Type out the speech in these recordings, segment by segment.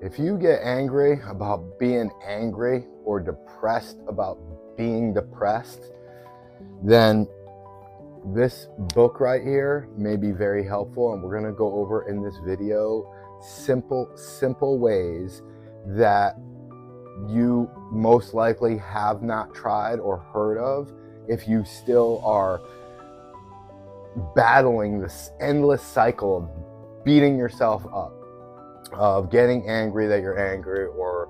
If you get angry about being angry or depressed about being depressed, then this book right here may be very helpful, and we're going to go over in this video simple ways that you most likely have not tried or heard of if you still are battling this endless cycle of beating yourself up, of getting angry that you're angry, or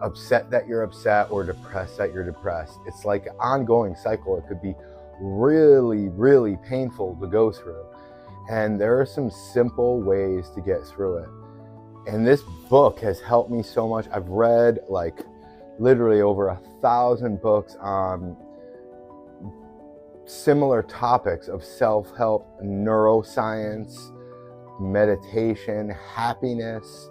upset that you're upset, or depressed that you're depressed. It's like an ongoing cycle. It could be really painful to go through. And there are some simple ways to get through it. And this book has helped me so much. I've read like literally over 1,000 books on similar topics of self-help, neuroscience, meditation, happiness,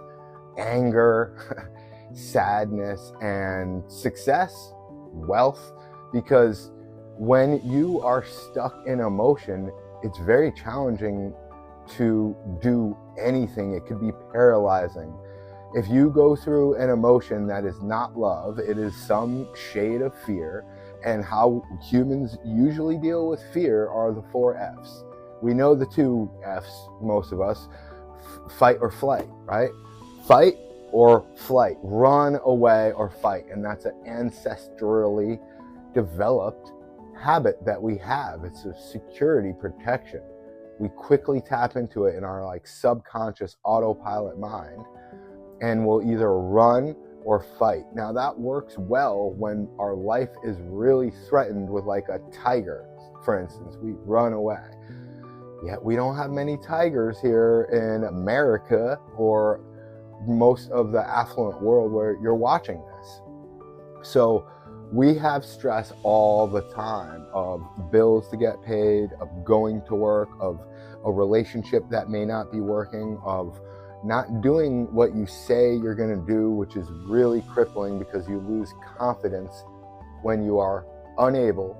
anger, sadness, and success, wealth. Because when you are stuck in emotion, it's very challenging to do anything. It could be paralyzing. If you go through an emotion that is not love, it is some shade of fear. And how humans usually deal with fear are the 4 F's. We know the 2 F's, most of us: fight or flight, right? Fight or flight, run away or fight. And that's an ancestrally developed habit that we have. It's a security protection. We quickly tap into it in our like subconscious autopilot mind, and we'll either run or fight. Now that works well when our life is really threatened with like a tiger, for instance. We run away. Yet we don't have many tigers here in America or most of the affluent world where you're watching this. So we have stress all the time of bills to get paid, of going to work, of a relationship that may not be working, of not doing what you say you're going to do, which is really crippling because you lose confidence when you are unable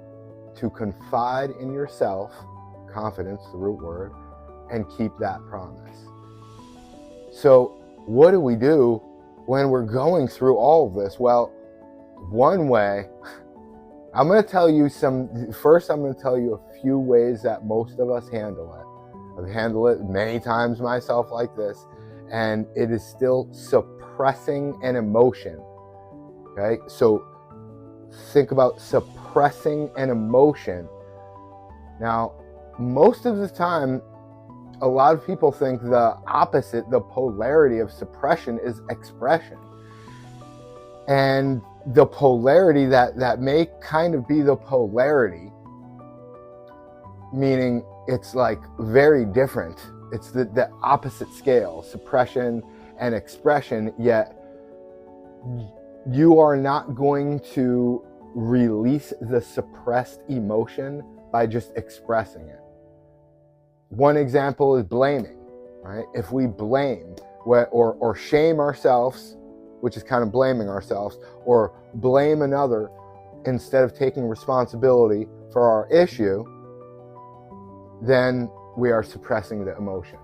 to confide in yourself, confidence, the root word, and keep that promise. So what do we do when we're going through all of this? Well, one way, I'm going to tell you a few ways that most of us handle it. I've handled it many times myself like this, and it is still suppressing an emotion. Okay, so think about suppressing an emotion. Now, most of the time, a lot of people think the opposite, the polarity of suppression, is expression. And the polarity that may kind of be the polarity, meaning it's like very different. It's the opposite scale, suppression and expression, yet you are not going to release the suppressed emotion by just expressing it. One example is blaming, right? If we blame or shame ourselves, which is kind of blaming ourselves, or blame another instead of taking responsibility for our issue, then we are suppressing the emotion.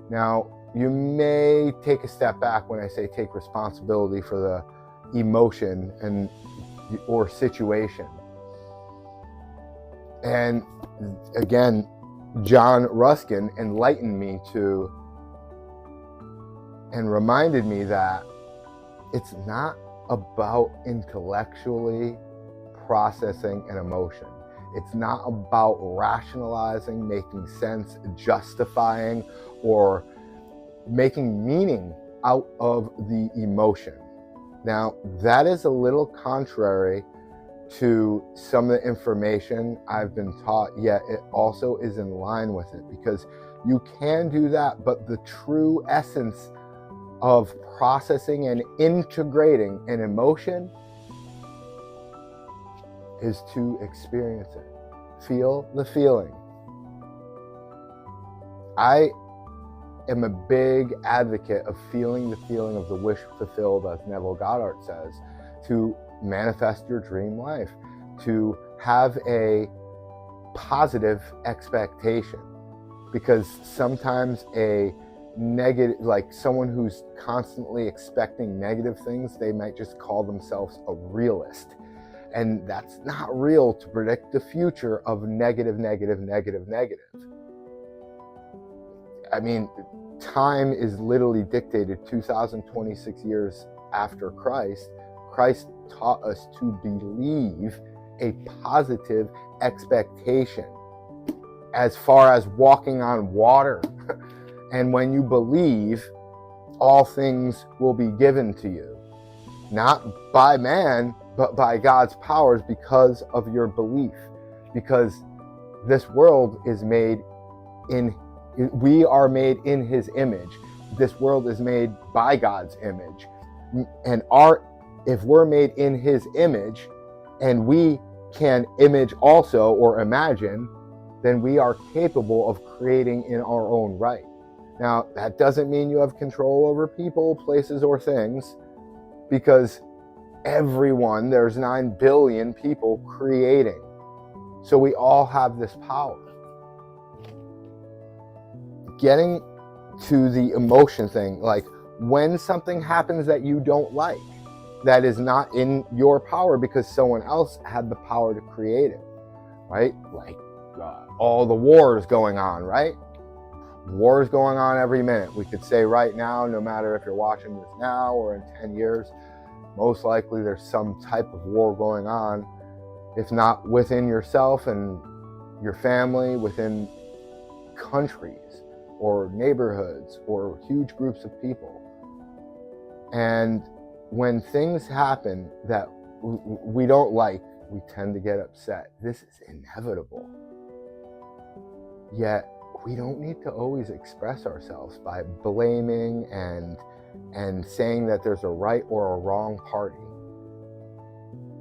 Now, you may take a step back when I say take responsibility for the emotion or situation. And again, John Ruskin enlightened me to and reminded me that it's not about intellectually processing an emotion. It's not about rationalizing, making sense, justifying, or making meaning out of the emotion. Now, that is a little contrary to some of the information I've been taught, yet it also is in line with it, because you can do that, but the true essence of processing and integrating an emotion is to experience it. Feel the feeling. I am a big advocate of feeling the feeling of the wish fulfilled, as Neville Goddard says, to manifest your dream life, to have a positive expectation. Because sometimes a negative, like someone who's constantly expecting negative things, they might just call themselves a realist. And that's not real to predict the future of negative, negative, negative, negative. I mean, time is literally dictated 2026 years after Christ. Christ taught us to believe a positive expectation as far as walking on water. And when you believe, all things will be given to you, not by man, but by God's powers, because of your belief. Because this world is made we are made in his image. This world is made by God's image. And if we're made in his image, and we can image also or imagine, then we are capable of creating in our own right. Now, that doesn't mean you have control over people, places, or things, because there's 9 billion people creating. So we all have this power. Getting to the emotion thing, like when something happens that you don't like, that is not in your power because someone else had the power to create it, right? Like all the wars going on, right? Wars going on every minute. We could say right now, no matter if you're watching this now or in 10 years, most likely there's some type of war going on, if not within yourself and your family, within countries or neighborhoods or huge groups of people. And when things happen that we don't like, we tend to get upset. This is inevitable. Yet we don't need to always express ourselves by blaming and saying that there's a right or a wrong party.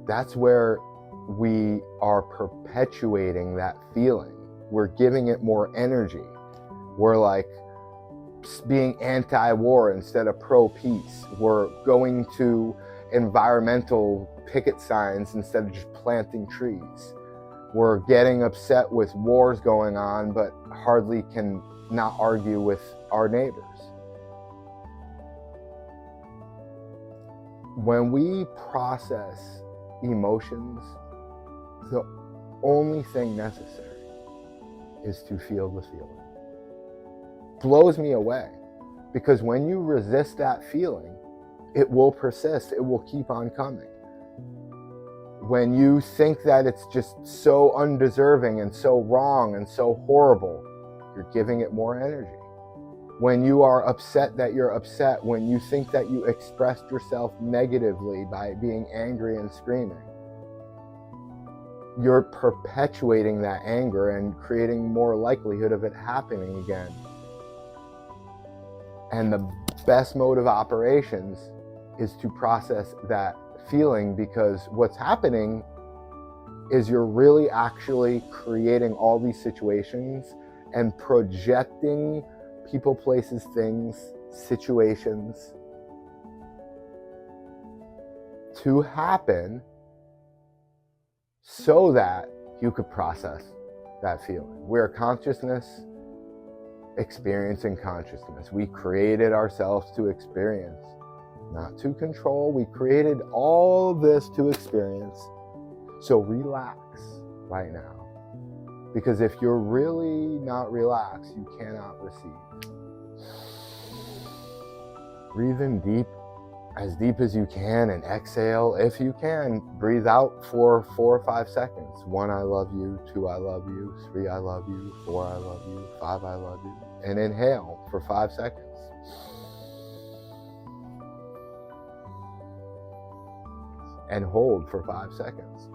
That's where we are perpetuating that feeling. We're giving it more energy. We're like being anti-war instead of pro-peace. We're going to environmental picket signs instead of just planting trees. We're getting upset with wars going on, but hardly can not argue with our neighbors. When we process emotions, the only thing necessary is to feel the feeling. Blows me away, because when you resist that feeling, it will persist. It will keep on coming. When you think that it's just so undeserving and so wrong and so horrible, you're giving it more energy. When you are upset that you're upset, when you think that you expressed yourself negatively by being angry and screaming, you're perpetuating that anger and creating more likelihood of it happening again. And the best mode of operations is to process that feeling, because what's happening is you're really actually creating all these situations and projecting people, places, things, situations to happen so that you could process that feeling. We're consciousness experiencing consciousness. We created ourselves to experience, not to control. We created all this to experience. So relax right now. Because if you're really not relaxed, you cannot receive. Breathe in deep as you can, and exhale. If you can, breathe out for 4 or 5 seconds. 1, I love you. 2, I love you. 3, I love you. 4, I love you. 5, I love you. And inhale for 5 seconds. And hold for 5 seconds.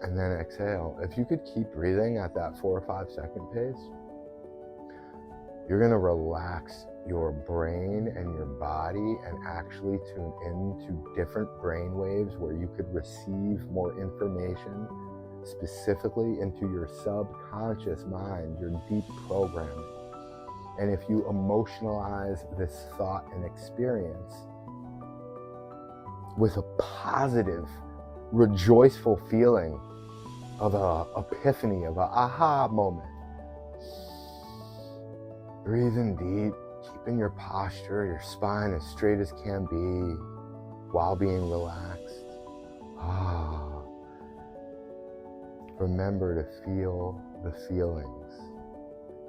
And then exhale. If you could keep breathing at that 4 or 5 second pace, you're going to relax your brain and your body and actually tune into different brain waves where you could receive more information specifically into your subconscious mind, your deep programming. And if you emotionalize this thought and experience with a positive, rejoiceful feeling of an epiphany, of an aha moment, Breathing deep, keeping your posture, your spine as straight as can be while being relaxed. Remember to feel the feelings.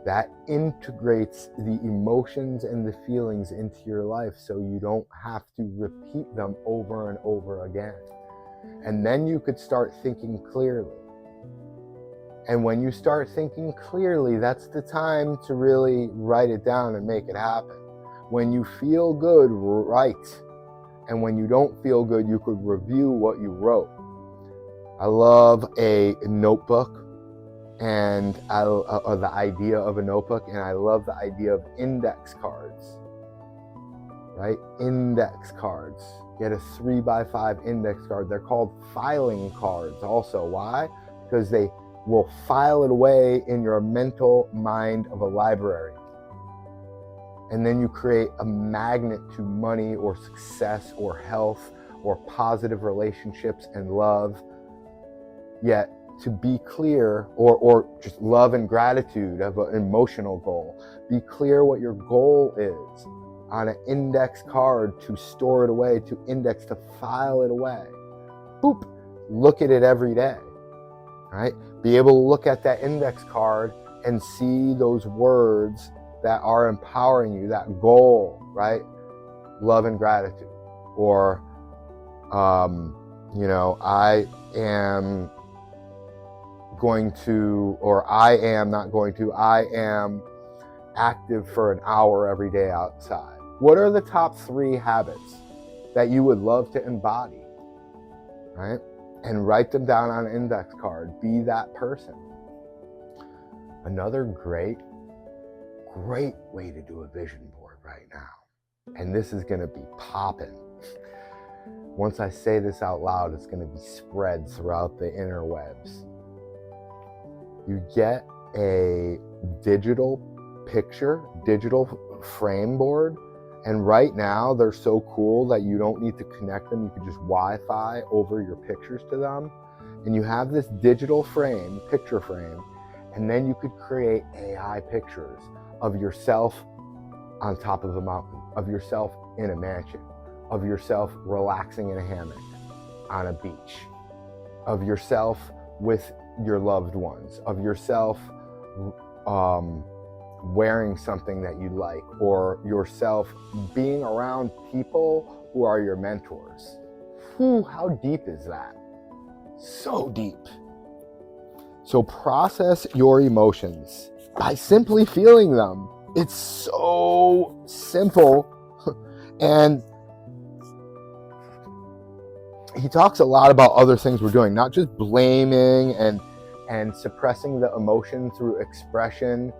That integrates the emotions and the feelings into your life so you don't have to repeat them over and over again. And then you could start thinking clearly. And when you start thinking clearly, that's the time to really write it down and make it happen. When you feel good, write. And when you don't feel good, you could review what you wrote. I love a notebook and the idea of a notebook, and I love the idea of index cards, right? Index cards. Get a 3x5 index card. They're called filing cards also. Why? Because they will file it away in your mental mind of a library. And then you create a magnet to money or success or health or positive relationships and love. Yet, to be clear, or just love and gratitude of an emotional goal, be clear what your goal is on an index card to store it away, to index, to file it away. Boop, look at it every day, right? Be able to look at that index card and see those words that are empowering you, that goal, right? Love and gratitude. Or, I am going to, or I am not going to, I am active for an hour every day outside. What are the top 3 habits that you would love to embody, right? And write them down on an index card. Be that person. Another great way to do a vision board right now, and this is going to be popping. Once I say this out loud, it's going to be spread throughout the interwebs. You get a digital picture, digital frame board, and right now they're so cool that you don't need to connect them. You can just Wi-Fi over your pictures to them, and you have this digital frame, picture frame, and then you could create AI pictures of yourself on top of a mountain, of yourself in a mansion, of yourself relaxing in a hammock on a beach, of yourself with your loved ones, of yourself wearing something that you like, or yourself being around people who are your mentors. Whew, how deep is that? So deep. So process your emotions by simply feeling them. It's so simple. And he talks a lot about other things we're doing, not just blaming and suppressing the emotion through expression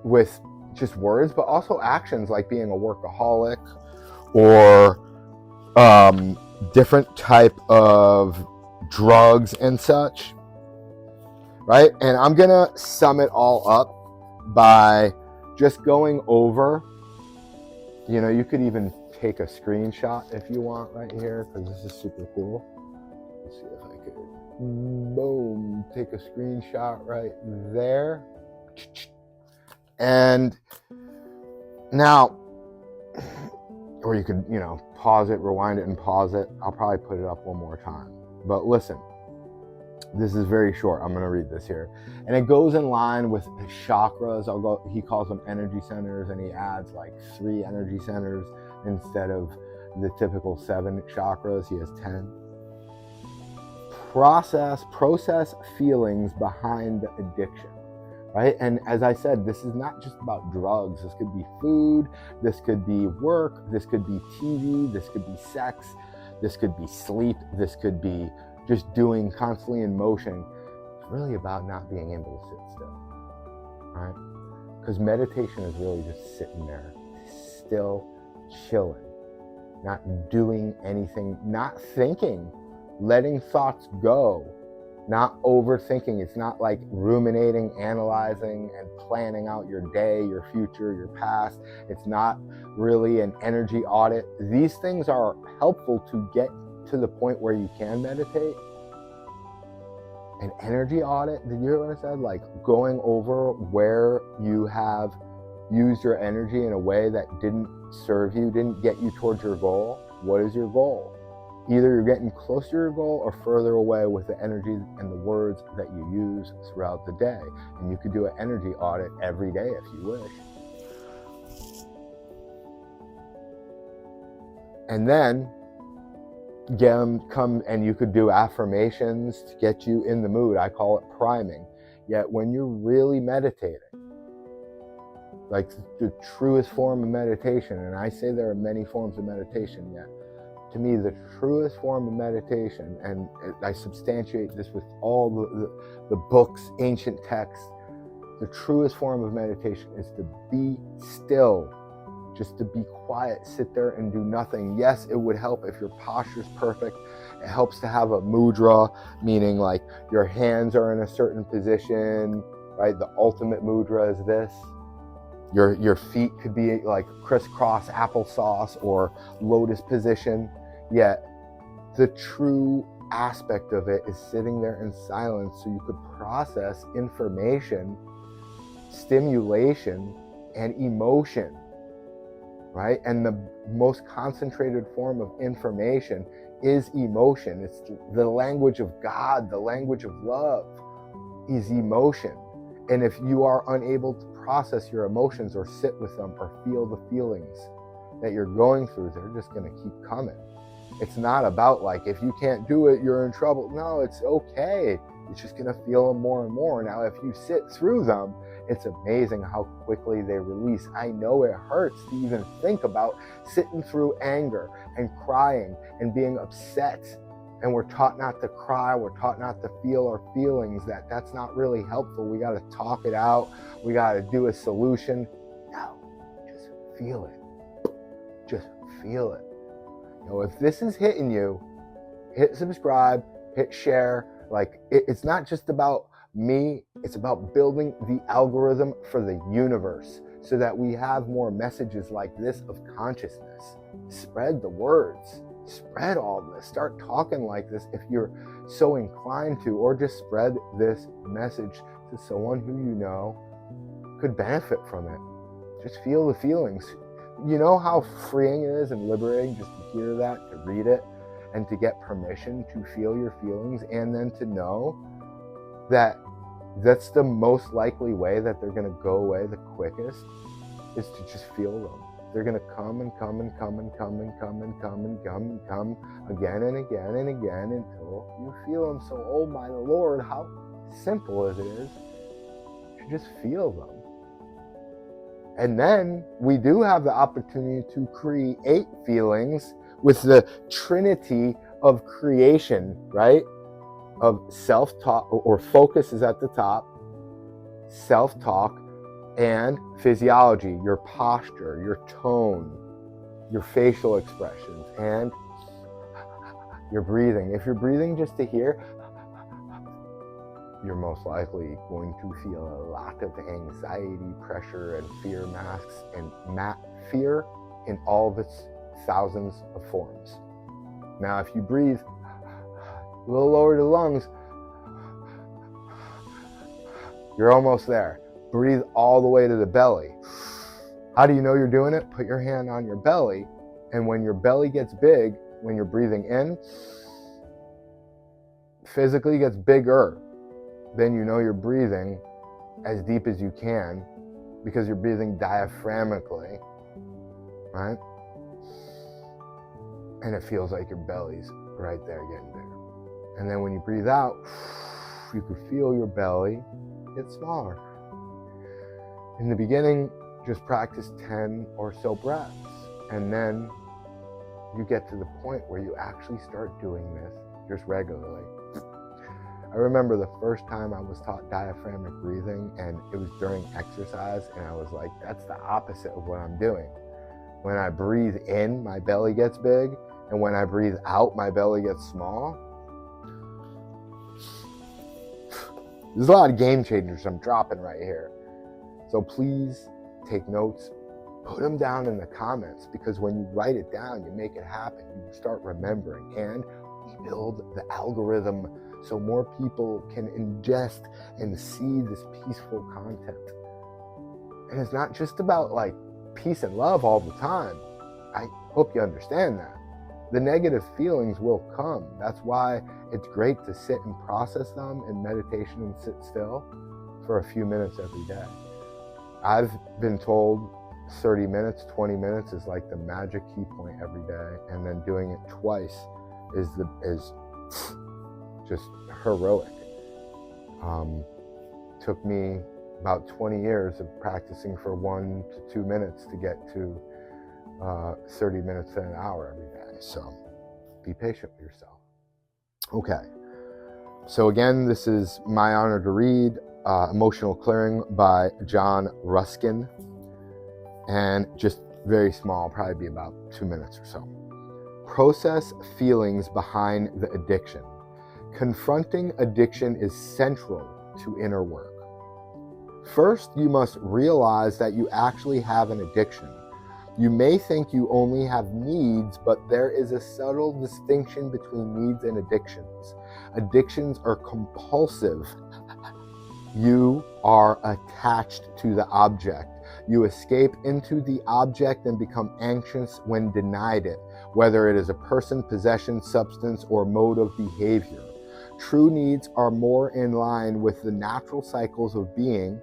with just words, but also actions like being a workaholic or different type of drugs and such, right? And I'm gonna sum it all up by just going over, you could even take a screenshot if you want right here, because this is super cool. Let's see if I could, boom, take a screenshot right there. And now, or you could, pause it, rewind it, and pause it. I'll probably put it up one more time. But listen, this is very short. I'm going to read this here. And it goes in line with chakras. He calls them energy centers, and he adds like 3 energy centers instead of the typical 7 chakras. He has 10. Process feelings behind the addiction. Right? And as I said, this is not just about drugs. This could be food, this could be work, this could be TV, this could be sex, this could be sleep, this could be just doing constantly in motion. It's really about not being able to sit still, right? Because meditation is really just sitting there, still chilling, not doing anything, not thinking, letting thoughts go. Not overthinking. It's not like ruminating, analyzing, and planning out your day, your future, your past. It's not really an energy audit. These things are helpful to get to the point where you can meditate. An energy audit, did you hear what I said? Like going over where you have used your energy in a way that didn't serve you, didn't get you towards your goal, what is your goal? Either you're getting closer to your goal or further away with the energy and the words that you use throughout the day. And you could do an energy audit every day if you wish. And then come and you could do affirmations to get you in the mood. I call it priming. Yet when you're really meditating, like the truest form of meditation, and I say there are many forms of meditation, yet to me the truest form of meditation, and I substantiate this with all the books, ancient texts, the truest form of meditation is to be still, just to be quiet, sit there and do nothing. Yes, it would help if your posture's perfect. It helps to have a mudra, meaning like your hands are in a certain position, right? The ultimate mudra is this. Your feet could be like crisscross applesauce or lotus position. Yet the true aspect of it is sitting there in silence so you could process information, stimulation, and emotion, right? And the most concentrated form of information is emotion. It's the language of God, the language of love is emotion. And if you are unable to process your emotions or sit with them or feel the feelings that you're going through, they're just going to keep coming. It's not about like, if you can't do it, you're in trouble. No, it's okay. You're just going to feel them more and more. Now, if you sit through them, it's amazing how quickly they release. I know it hurts to even think about sitting through anger and crying and being upset. And we're taught not to cry. We're taught not to feel our feelings. That's not really helpful. We got to talk it out. We got to do a solution. No, just feel it. Just feel it. You know, if this is hitting you, hit subscribe, hit share. Like it's not just about me, it's about building the algorithm for the universe so that we have more messages like this of consciousness. Spread the words, spread all this, start talking like this if you're so inclined to, or just spread this message to someone who you know could benefit from it. Just feel the feelings. You know how freeing it is and liberating just to hear that, to read it, and to get permission to feel your feelings, and then to know that that's the most likely way that they're going to go away the quickest is to just feel them. They're going to come and come and come and come and come and come and come and come again and again and again until you feel them. So, oh my Lord, how simple it is to just feel them. And then we do have the opportunity to create feelings with the trinity of creation, right? Of self-talk, or focus is at the top, self-talk, and physiology, your posture, your tone, your facial expressions, and your breathing. If you're breathing just to hear, you're most likely going to feel a lot of anxiety, pressure, and fear masks, and fear in all of its thousands of forms. Now, if you breathe a little lower to the lungs, you're almost there. Breathe all the way to the belly. How do you know you're doing it? Put your hand on your belly, and when your belly gets big, when you're breathing in, physically gets bigger, then you know you're breathing as deep as you can because you're breathing diaphragmically, right? And it feels like your belly's right there getting bigger. And then when you breathe out, you can feel your belly get smaller. In the beginning, just practice 10 or so breaths. And then you get to the point where you actually start doing this just regularly. I remember the first time I was taught diaphragmic breathing, and it was during exercise, and I was like, that's the opposite of what I'm doing. When I breathe in, my belly gets big, and when I breathe out, my belly gets small. There's a lot of game changers I'm dropping right here. So please take notes, put them down in the comments, because when you write it down, you make it happen. You start remembering, and we build the algorithm so more people can ingest and see this peaceful content. And it's not just about like peace and love all the time. I hope you understand that. The negative feelings will come. That's why it's great to sit and process them in meditation and sit still for a few minutes every day. I've been told 30 minutes, 20 minutes is like the magic key point every day, and then doing it twice is just heroic. Took me about 20 years of practicing for 1 to 2 minutes to get to 30 minutes to an hour every day. So be patient with yourself. Okay. So again, this is my honor to read Emotional Clearing by John Ruskin. And just very small, probably be about 2 minutes or so. Process feelings behind the addiction. Confronting addiction is central to inner work. First, you must realize that you actually have an addiction. You may think you only have needs, but there is a subtle distinction between needs and addictions. Addictions are compulsive. You are attached to the object. You escape into the object and become anxious when denied it, whether it is a person, possession, substance, or mode of behavior. True needs are more in line with the natural cycles of being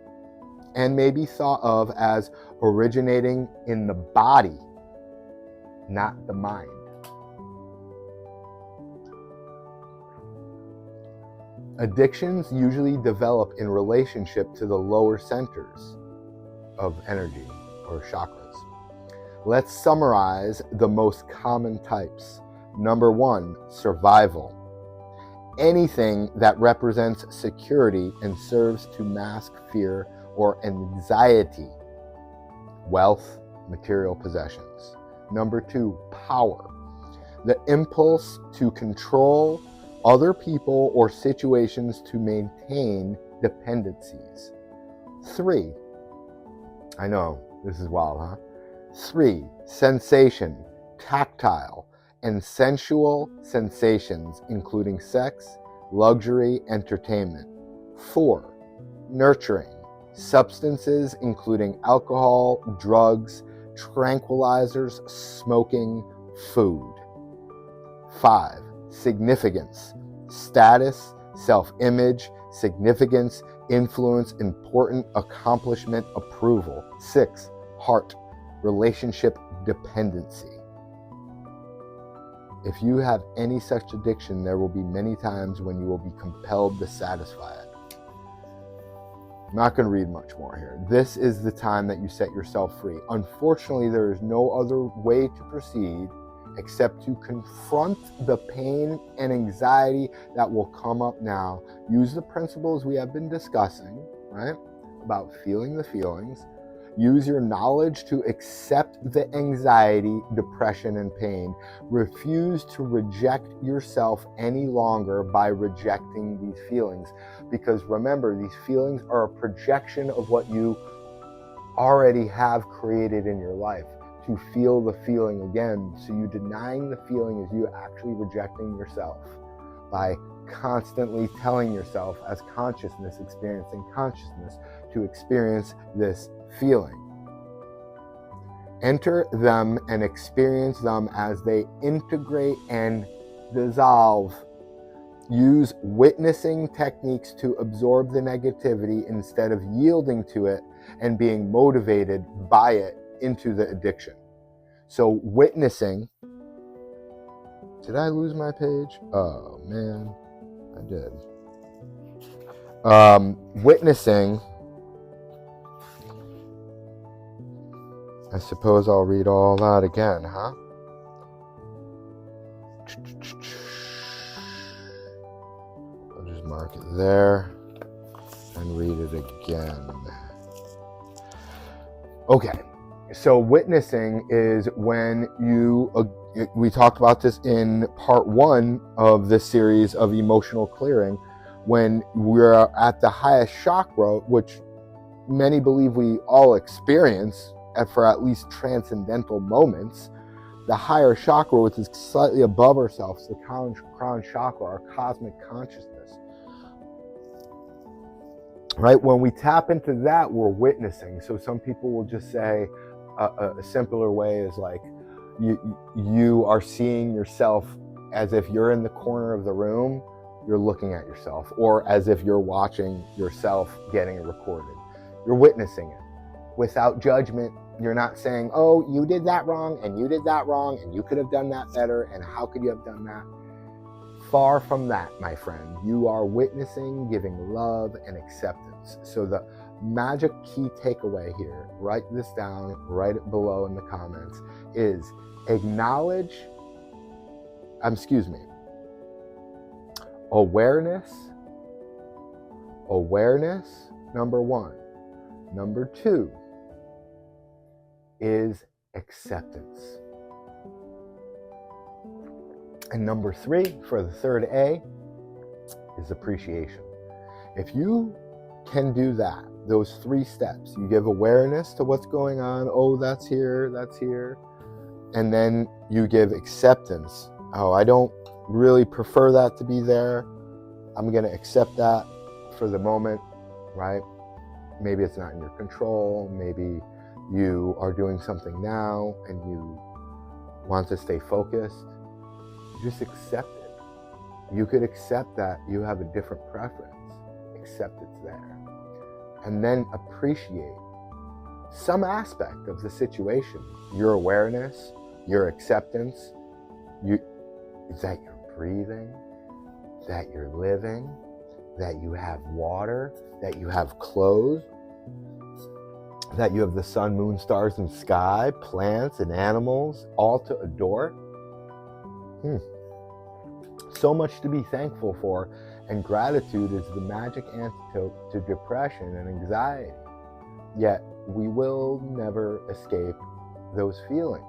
and may be thought of as originating in the body, not the mind. Addictions usually develop in relationship to the lower centers of energy or chakras. Let's summarize the most common types. Number 1, survival. Anything that represents security and serves to mask fear or anxiety. Wealth, material possessions. Number 2, power. The impulse to control other people or situations to maintain dependencies. 3, I know, this is wild, huh? 3, sensation, tactile, and sensual sensations, including sex, luxury, entertainment. 4, nurturing, substances, including alcohol, drugs, tranquilizers, smoking, food. 5, significance, status, self-image, significance, influence, important, accomplishment, approval. 6, heart, relationship, dependency. If you have any such addiction, there will be many times when you will be compelled to satisfy it. I'm not going to read much more here. This is the time that you set yourself free. Unfortunately, there is no other way to proceed except to confront the pain and anxiety that will come up now. Use the principles we have been discussing, right? About feeling the feelings. Use your knowledge to accept the anxiety, depression, and pain. Refuse to reject yourself any longer by rejecting these feelings. Because remember, these feelings are a projection of what you already have created in your life. To feel the feeling again. So you denying the feeling is you actually rejecting yourself by constantly telling yourself as consciousness, experiencing consciousness, to experience this feeling. Enter them and experience them as they integrate and dissolve. Use witnessing techniques to absorb the negativity instead of yielding to it and being motivated by it into the addiction. So witnessing, did I lose my page? Oh man, I did. Witnessing, I suppose I'll read all that again, huh? I'll just mark it there and read it again. Okay. So witnessing is when you, we talked about this in part 1 of this series of emotional clearing, when we're at the highest chakra, which many believe we all experience for at least transcendental moments. The higher chakra, which is slightly above ourselves, the crown chakra, our cosmic consciousness. right? When we tap into that, we're witnessing. So some people will just say a simpler way is like, you are seeing yourself as if you're in the corner of the room, you're looking at yourself, or as if you're watching yourself getting recorded. You're witnessing it without judgment. You're not saying, oh, you did that wrong, and you did that wrong, and you could have done that better, and how could you have done that? Far from that, my friend. You are witnessing, giving love and acceptance. So the magic key takeaway here, write this down, write it below in the comments, is acknowledge, awareness, number one. Number two is acceptance. And number three, for the third A, is appreciation. If you can do that, those three steps, you give awareness to what's going on, oh, that's here, and then you give acceptance. Oh, I don't really prefer that to be there. I'm going to accept that for the moment, right? Maybe it's not in your control. Maybe you are doing something now and you want to stay focused. Just accept it. You could accept that you have a different preference. Accept it's there. And then appreciate some aspect of the situation. Your awareness, your acceptance, that you're breathing, that you're living, that you have water, that you have clothes, that you have the sun, moon, stars, and sky, plants and animals, all to adore. So much to be thankful for, and gratitude is the magic antidote to depression and anxiety. Yet we will never escape those feelings.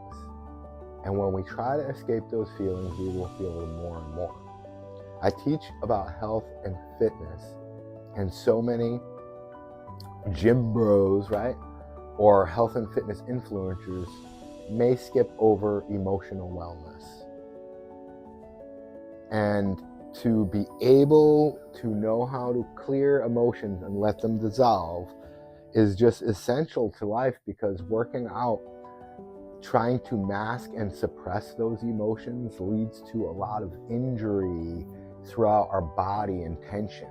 And when we try to escape those feelings, we will feel them more and more. I teach about health and fitness, and so many gym bros, right, or health and fitness influencers may skip over emotional wellness. And to be able to know how to clear emotions and let them dissolve is just essential to life, because working out, trying to mask and suppress those emotions leads to a lot of injury throughout our body and tension.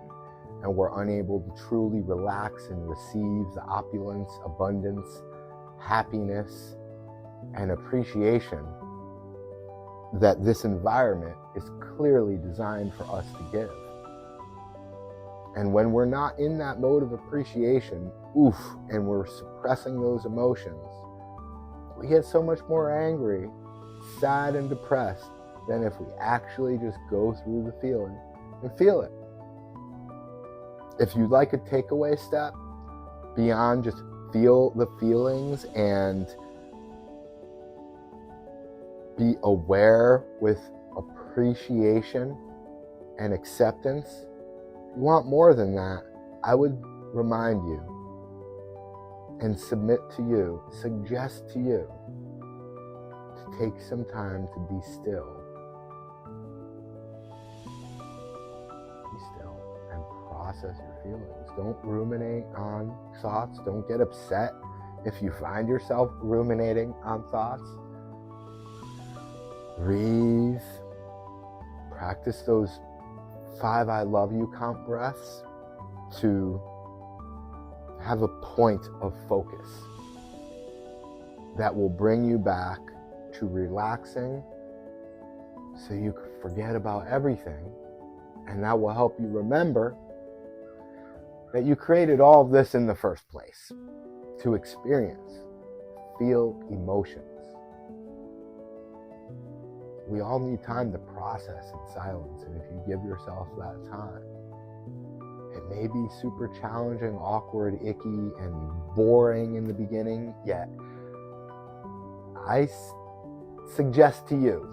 And we're unable to truly relax and receive the opulence, abundance, happiness, and appreciation that this environment is clearly designed for us to give. And when we're not in that mode of appreciation, and we're suppressing those emotions, we get so much more angry, sad, and depressed than if we actually just go through the feeling and feel it. If you'd like a takeaway step beyond just feel the feelings and be aware with appreciation and acceptance, if you want more than that, I would remind you and suggest to you to take some time to be still. Be still and process your feelings. Don't ruminate on thoughts. Don't get upset if you find yourself ruminating on thoughts. Breathe. Practice those 5 I love you count breaths to have a point of focus that will bring you back to relaxing so you can forget about everything. And that will help you remember that you created all of this in the first place, to experience, feel emotions. We all need time to process in silence, and if you give yourself that time, it may be super challenging, awkward, icky, and boring in the beginning, yet I suggest to you,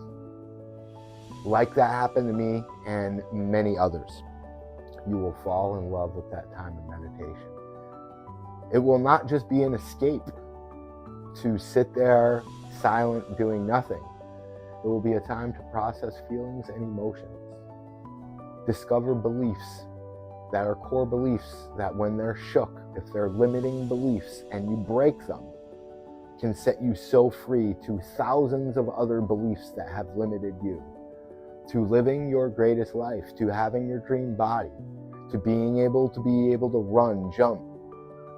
like that happened to me and many others, you will fall in love with that time of meditation. It will not just be an escape to sit there silent doing nothing. It will be a time to process feelings and emotions, discover beliefs that are core beliefs that when they're shook, if they're limiting beliefs and you break them, can set you so free to thousands of other beliefs that have limited you, to living your greatest life, to having your dream body, to being able to run, jump,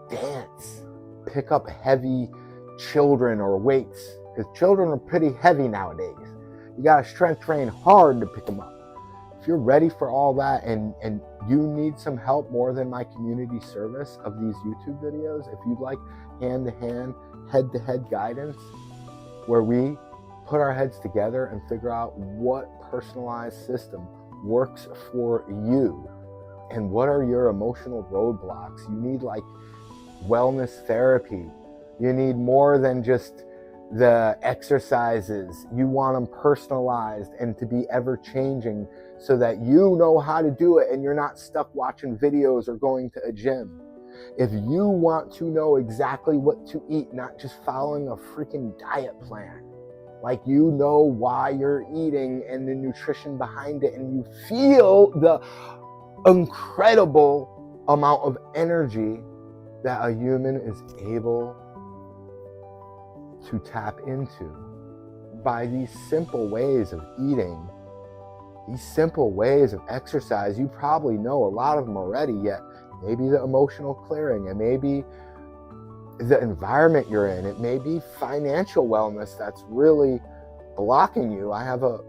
dance, pick up heavy children or weights, because children are pretty heavy nowadays. You gotta strength train hard to pick them up. If you're ready for all that and you need some help more than my community service of these YouTube videos, if you'd like hand-to-hand, head-to-head guidance, where we put our heads together and figure out what personalized system works for you and what are your emotional roadblocks. You need like wellness therapy. You need more than just the exercises. You want them personalized and to be ever changing so that you know how to do it and you're not stuck watching videos or going to a gym. If you want to know exactly what to eat, not just following a freaking diet plan, like you know why you're eating and the nutrition behind it, and you feel the incredible amount of energy that a human is able to tap into by these simple ways of eating, these simple ways of exercise. You probably know a lot of them already, yet maybe the emotional clearing, and maybe the environment you're in, it may be financial wellness that's really blocking you. I have a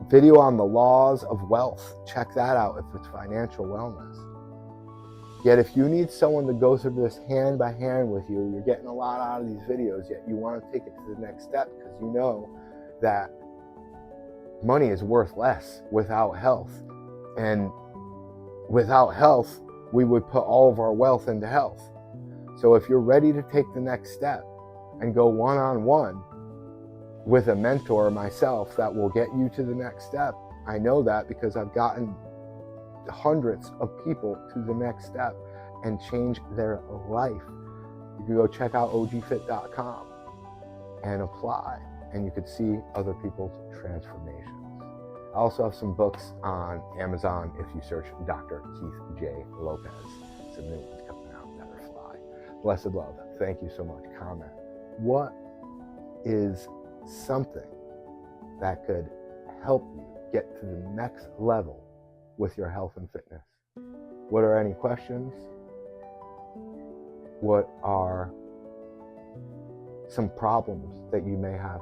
video on the laws of wealth. Check that out if it's financial wellness. Yet if you need someone to go through this hand by hand with you, you're getting a lot out of these videos, yet you want to take it to the next step because you know that money is worth less without health. And without health, we would put all of our wealth into health. So if you're ready to take the next step and go one-on-one with a mentor, myself, that will get you to the next step, I know that because I've gotten hundreds of people to the next step and change their life. You can go check out ogfit.com and apply, and you could see other people's transformations. I also have some books on Amazon if you search Dr. Keith J. Lopez. Some new ones coming out that are fly. Blessed love. Thank you so much. Comment. What is something that could help you get to the next level with your health and fitness? What are any questions? What are some problems that you may have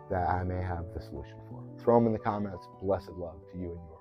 that I may have the solution for? Throw them in the comments. Blessed love to you and yours.